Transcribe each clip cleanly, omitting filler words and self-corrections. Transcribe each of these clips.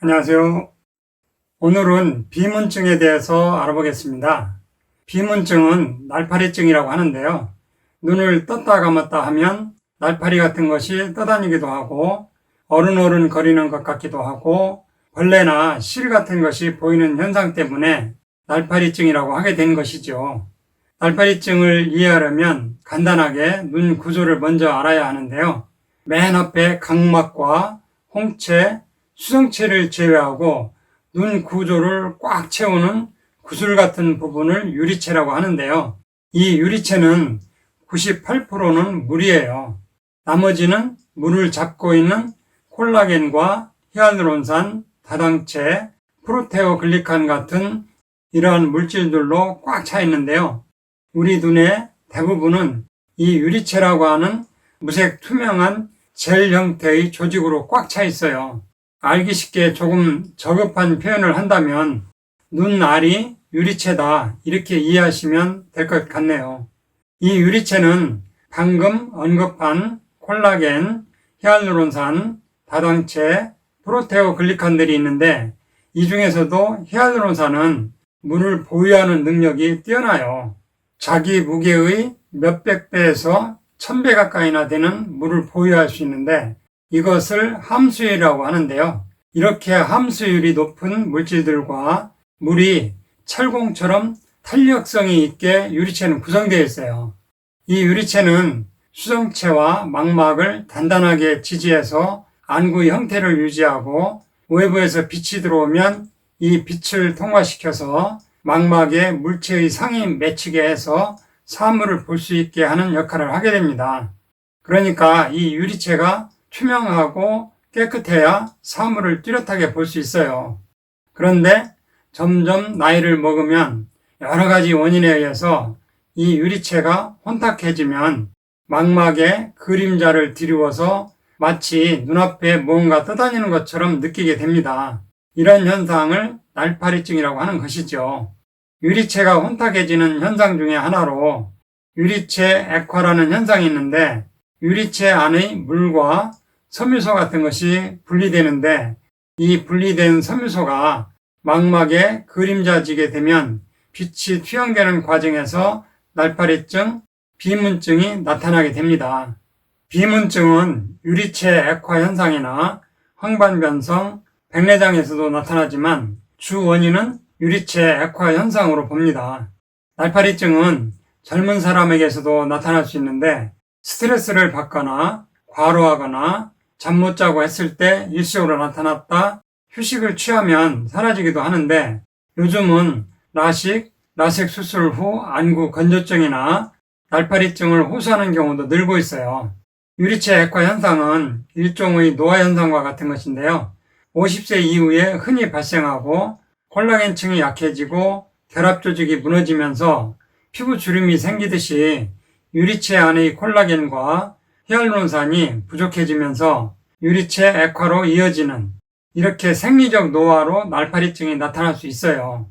안녕하세요. 오늘은 비문증에 대해서 알아보겠습니다. 비문증은 날파리증이라고 하는데요. 눈을 떴다 감았다 하면 날파리 같은 것이 떠다니기도 하고 어른어른 거리는 것 같기도 하고 벌레나 실 같은 것이 보이는 현상 때문에 날파리증이라고 하게 된 것이죠. 날파리증을 이해하려면 간단하게 눈 구조를 먼저 알아야 하는데요. 맨 앞에 각막과 홍채, 수정체를 제외하고 눈 구조를 꽉 채우는 구슬 같은 부분을 유리체라고 하는데요. 이 유리체는 98%는 물이에요. 나머지는 물을 잡고 있는 콜라겐과 히알루론산, 다당체, 프로테오글리칸 같은 이러한 물질들로 꽉 차 있는데요. 우리 눈의 대부분은 이 유리체라고 하는 무색 투명한 젤 형태의 조직으로 꽉 차 있어요. 알기 쉽게 조금 저급한 표현을 한다면 눈알이 유리체다 이렇게 이해하시면 될 것 같네요. 이 유리체는 방금 언급한 콜라겐, 히알루론산, 다당체, 프로테오글리칸들이 있는데 이 중에서도 히알루론산은 물을 보유하는 능력이 뛰어나요. 자기 무게의 몇백 배에서 1000배 가까이나 되는 물을 보유할 수 있는데 이것을 함수율이라고 하는데요. 이렇게 함수율이 높은 물질들과 물이 철공처럼 탄력성이 있게 유리체는 구성되어 있어요. 이 유리체는 수정체와 망막을 단단하게 지지해서 안구의 형태를 유지하고 외부에서 빛이 들어오면 이 빛을 통과시켜서 망막에 물체의 상이 맺히게 해서 사물을 볼 수 있게 하는 역할을 하게 됩니다. 그러니까 이 유리체가 투명하고 깨끗해야 사물을 뚜렷하게 볼 수 있어요. 그런데 점점 나이를 먹으면 여러 가지 원인에 의해서 이 유리체가 혼탁해지면 망막에 그림자를 드리워서 마치 눈앞에 무언가 떠다니는 것처럼 느끼게 됩니다. 이런 현상을 날파리증이라고 하는 것이죠. 유리체가 혼탁해지는 현상 중에 하나로 유리체 액화라는 현상이 있는데 유리체 안의 물과 섬유소 같은 것이 분리되는데 이 분리된 섬유소가 망막에 그림자지게 되면 빛이 투영되는 과정에서 날파리증, 비문증이 나타나게 됩니다. 비문증은 유리체 액화 현상이나 황반변성, 백내장에서도 나타나지만 주 원인은 유리체 액화 현상으로 봅니다. 날파리증은 젊은 사람에게서도 나타날 수 있는데 스트레스를 받거나 과로하거나 잠 못 자고 했을 때 일시적으로 나타났다 휴식을 취하면 사라지기도 하는데 요즘은 라식, 라섹 수술 후 안구 건조증이나 날파리증을 호소하는 경우도 늘고 있어요. 유리체 액화 현상은 일종의 노화 현상과 같은 것인데요. 50세 이후에 흔히 발생하고 콜라겐층이 약해지고 결합 조직이 무너지면서 피부 주름이 생기듯이 유리체 안의 콜라겐과 히알루론산이 부족해지면서 유리체 액화로 이어지는 이렇게 생리적 노화로 날파리증이 나타날 수 있어요.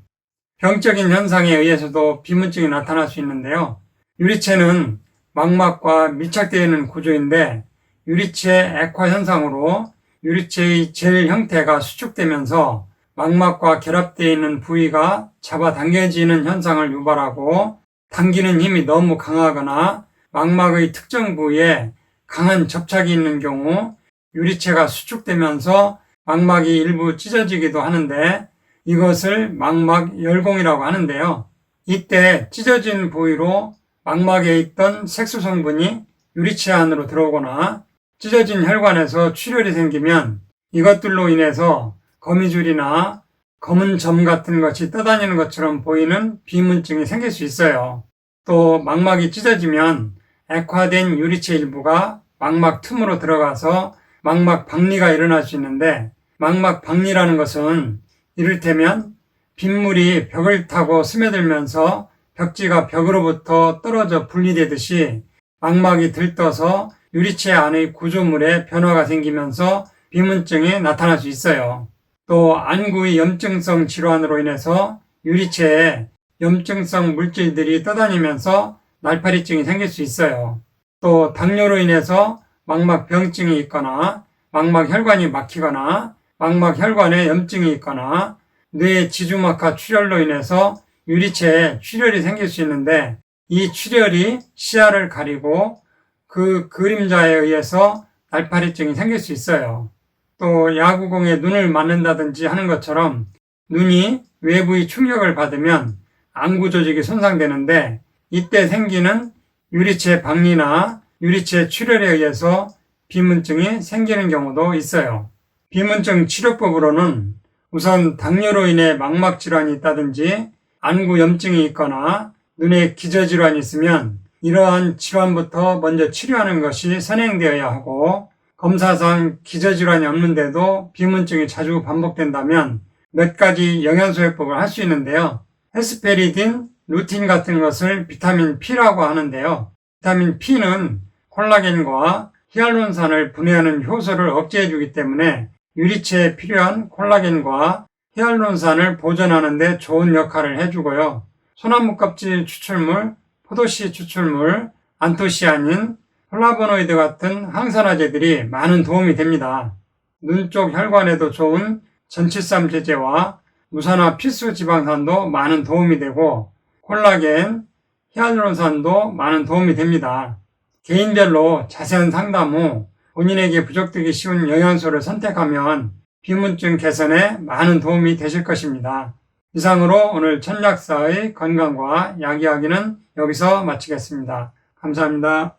병적인 현상에 의해서도 비문증이 나타날 수 있는데요. 유리체는 망막과 밀착되어 있는 구조인데 유리체 액화 현상으로 유리체의 젤 형태가 수축되면서 망막과 결합되어 있는 부위가 잡아당겨지는 현상을 유발하고 당기는 힘이 너무 강하거나 망막의 특정 부위에 강한 접착이 있는 경우 유리체가 수축되면서 망막이 일부 찢어지기도 하는데 이것을 망막 열공이라고 하는데요. 이때 찢어진 부위로 망막에 있던 색소 성분이 유리체 안으로 들어오거나 찢어진 혈관에서 출혈이 생기면 이것들로 인해서 거미줄이나 검은 점 같은 것이 떠다니는 것처럼 보이는 비문증이 생길 수 있어요. 또 망막이 찢어지면 액화된 유리체 일부가 망막 틈으로 들어가서 망막 박리가 일어날 수 있는데 망막 박리라는 것은 이를테면 빗물이 벽을 타고 스며들면서 벽지가 벽으로부터 떨어져 분리되듯이 망막이 들떠서 유리체 안의 구조물에 변화가 생기면서 비문증이 나타날 수 있어요. 또 안구의 염증성 질환으로 인해서 유리체에 염증성 물질들이 떠다니면서 날파리증이 생길 수 있어요. 또 당뇨로 인해서 망막병증이 있거나 망막혈관이 막히거나 망막 혈관에 염증이 있거나 뇌 지주막하 출혈로 인해서 유리체에 출혈이 생길 수 있는데 이 출혈이 시야를 가리고 그 그림자에 의해서 날파리증이 생길 수 있어요. 또 야구공에 눈을 맞는다든지 하는 것처럼 눈이 외부의 충격을 받으면 안구 조직이 손상되는데 이때 생기는 유리체 박리나 유리체 출혈에 의해서 비문증이 생기는 경우도 있어요. 비문증 치료법으로는 우선 당뇨로 인해 망막 질환이 있다든지 안구 염증이 있거나 눈에 기저질환이 있으면 이러한 질환부터 먼저 치료하는 것이 선행되어야 하고 검사상 기저질환이 없는데도 비문증이 자주 반복된다면 몇 가지 영양소요법을 할 수 있는데요. 헤스페리딘, 루틴 같은 것을 비타민 P라고 하는데요. 비타민 P는 콜라겐과 히알루론산을 분해하는 효소를 억제해주기 때문에 유리체에 필요한 콜라겐과 히알루론산을 보존하는 데 좋은 역할을 해주고요. 소나무 껍질 추출물, 포도씨 추출물, 안토시아닌, 플라보노이드 같은 항산화제들이 많은 도움이 됩니다. 눈 쪽 혈관에도 좋은 전칠삼 제제와 무산화 필수 지방산도 많은 도움이 되고 콜라겐, 히알루론산도 많은 도움이 됩니다. 개인별로 자세한 상담 후 본인에게 부족되기 쉬운 영양소를 선택하면 비문증 개선에 많은 도움이 되실 것입니다. 이상으로 오늘 천약사의 건강과 약 이야기는 여기서 마치겠습니다. 감사합니다.